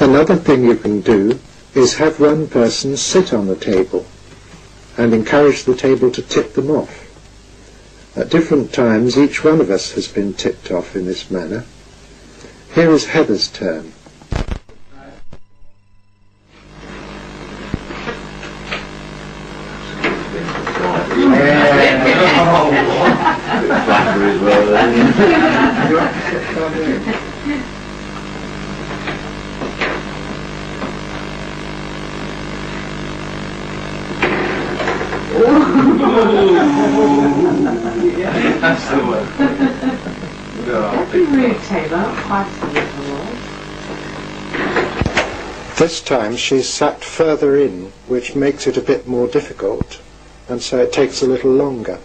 Another thing you can do is have one person sit on the table and encourage the table to tip them off. At different times each one of us has been tipped off in this manner. Here is Heather's turn. That's the one. Don't be rude, Taylor. Quite a little. This time she's sat further in, which makes it a bit more difficult, and so it takes a little longer.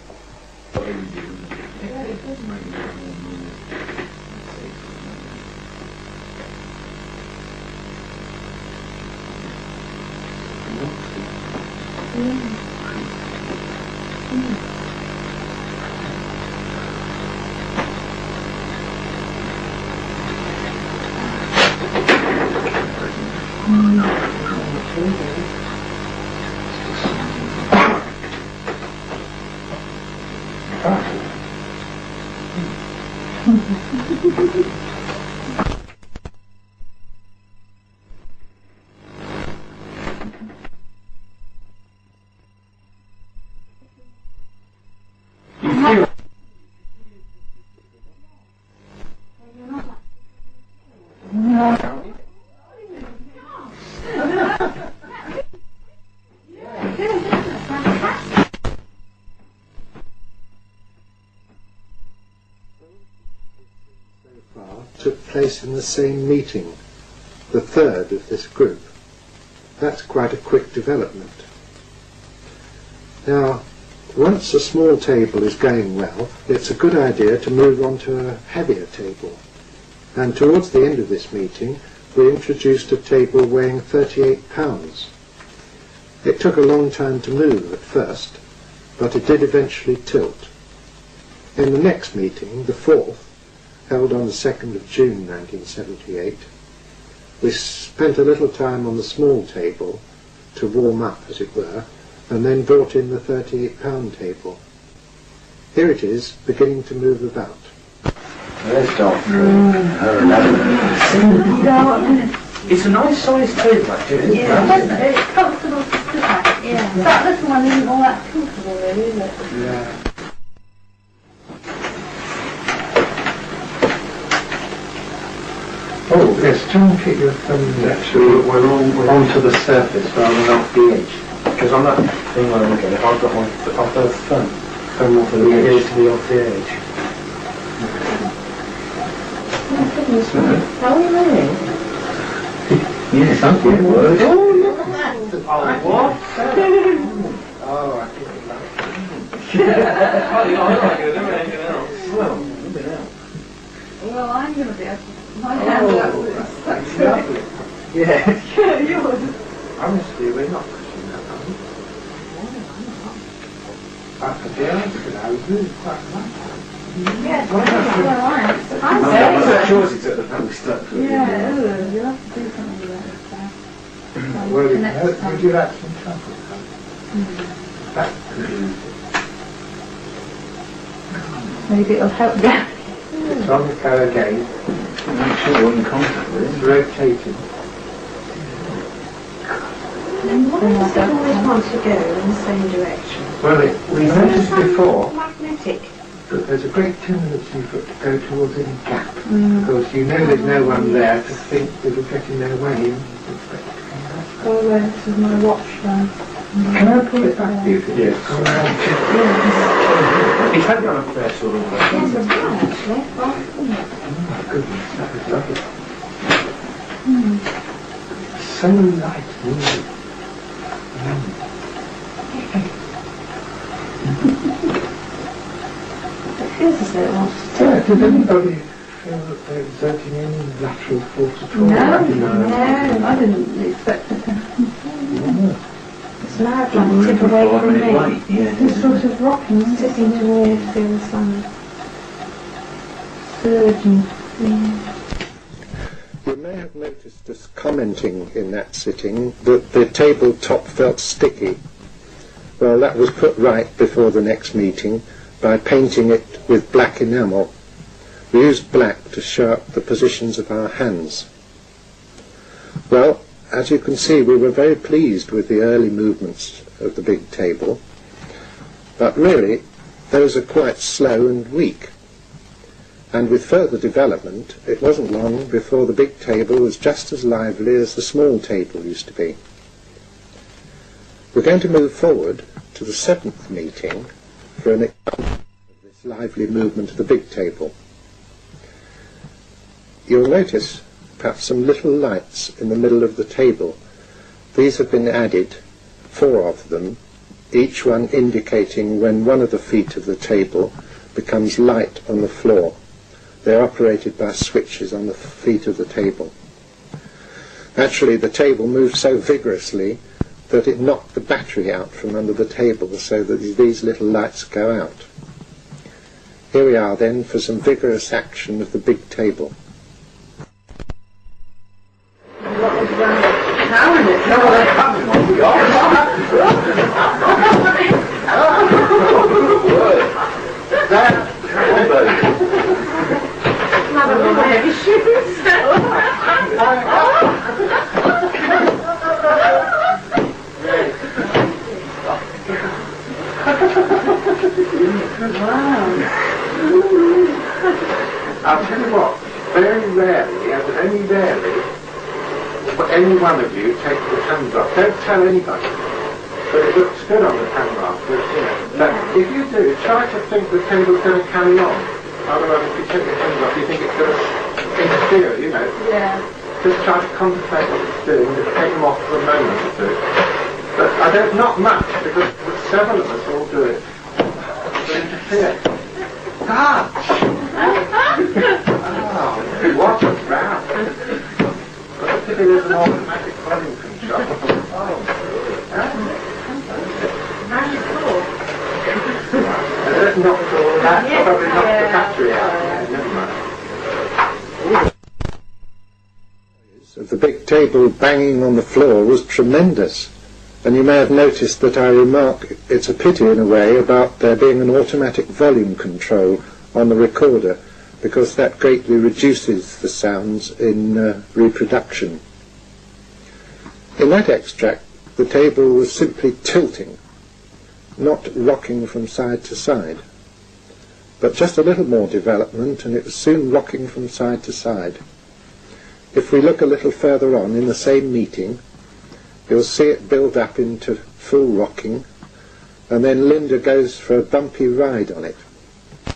Took place in the same meeting, the third of this group. That's quite a quick development. Now, once a small table is going well, it's a good idea to move on to a heavier table. And towards the end of this meeting, we introduced a table weighing 38 pounds. It took a long time to move at first, but it did eventually tilt. In the next meeting, the fourth, held on the 2nd of June 1978, we spent a little time on the small table to warm up, as it were, and then brought in the 38-pound table. Here it is, beginning to move about. There's Doctor. It's a nice sized table, actually, isn't it? Yeah, it's comfortable to sit at. Yeah. That little one isn't all that comfortable, really, is it? Yeah. Oh, yes, try and keep your thumbs Actually, we're onto the surface rather than off the edge. Because on that thing where I look at it, I've got my thumb off the edge. It is to be off the edge. Oh, goodness me. How are you really? Yes, that's good word. Oh, look at that. Oh, what? Oh, I think it's like Well, Well, I'm going to be able to... My hand up with it. yeah. Yours. Honestly, we're not pushing that on. after the answer, I was really quite right. Yes, well, I'm That's yours, he took the family stuff. Yeah, you'll have to do something with that. Well, would you like some chocolate? Maybe it'll help Gary. It's on the go again. I'm sure we're in contact with It's rotating. Then why does it always want to go in the same direction? Well, we noticed before Magnetic. that there's a great tendency for it to go towards any gap. Because you know there's no one there to think it'll get in their way and expect it to come back. Oh, this is my watch then. Can I pull it back for you? Yes. Come around. He's had one up there sort of. Yes, it's fine actually. Oh my goodness, that was lovely. So light. It feels as though it wants to Yeah, does anybody feel that they're exerting any lateral force at all? No, I didn't expect it to happen. It's now trying to tip away from me. It's sort of rocking, tipping towards the other side. Surging. You You may have noticed us commenting in that sitting that the tabletop felt sticky. Well, that was put right before the next meeting by painting it with black enamel. We used black to show up the positions of our hands. Well, as you can see, we were very pleased with the early movements of the big table, but really those are quite slow and weak. And with further development, it wasn't long before the big table was just as lively as the small table used to be. We're going to move forward to the 7th meeting for an example of this lively movement of the big table. You'll notice perhaps some little lights in the middle of the table. These have been added, 4 of them, each one indicating when one of the feet of the table becomes light on the floor. They're operated by switches on the feet of the table. Actually, the table moved so vigorously that it knocked the battery out from under the table so that these little lights go out. Here we are then for some vigorous action of the big table. I'll tell you what, very rarely, and only rarely, will any one of you take the hands off. Don't tell anybody. But it looks good on the camera afterwards, you know. But if you do, try to think the table's going to carry on. Otherwise, if you take your hands off, you think it's going to interfere, you know. Yeah. Just try to concentrate what it's doing, just take them off for a moment or two. But I don't, not much, because several of us all do it. To interfere. Touch! Oh, what a row! But the pity there's an automatic volume control. Not all that, probably knocked the battery out. Never mind. Of the big table banging on the floor was tremendous. And you may have noticed that I remark it's a pity in a way about there being an automatic volume control on the recorder, because that greatly reduces the sounds in reproduction. In that extract, the table was simply tilting, not rocking from side to side. But just a little more development and it was soon rocking from side to side. If we look a little further on in the same meeting, you'll see it build up into full rocking, and then Linda goes for a bumpy ride on it.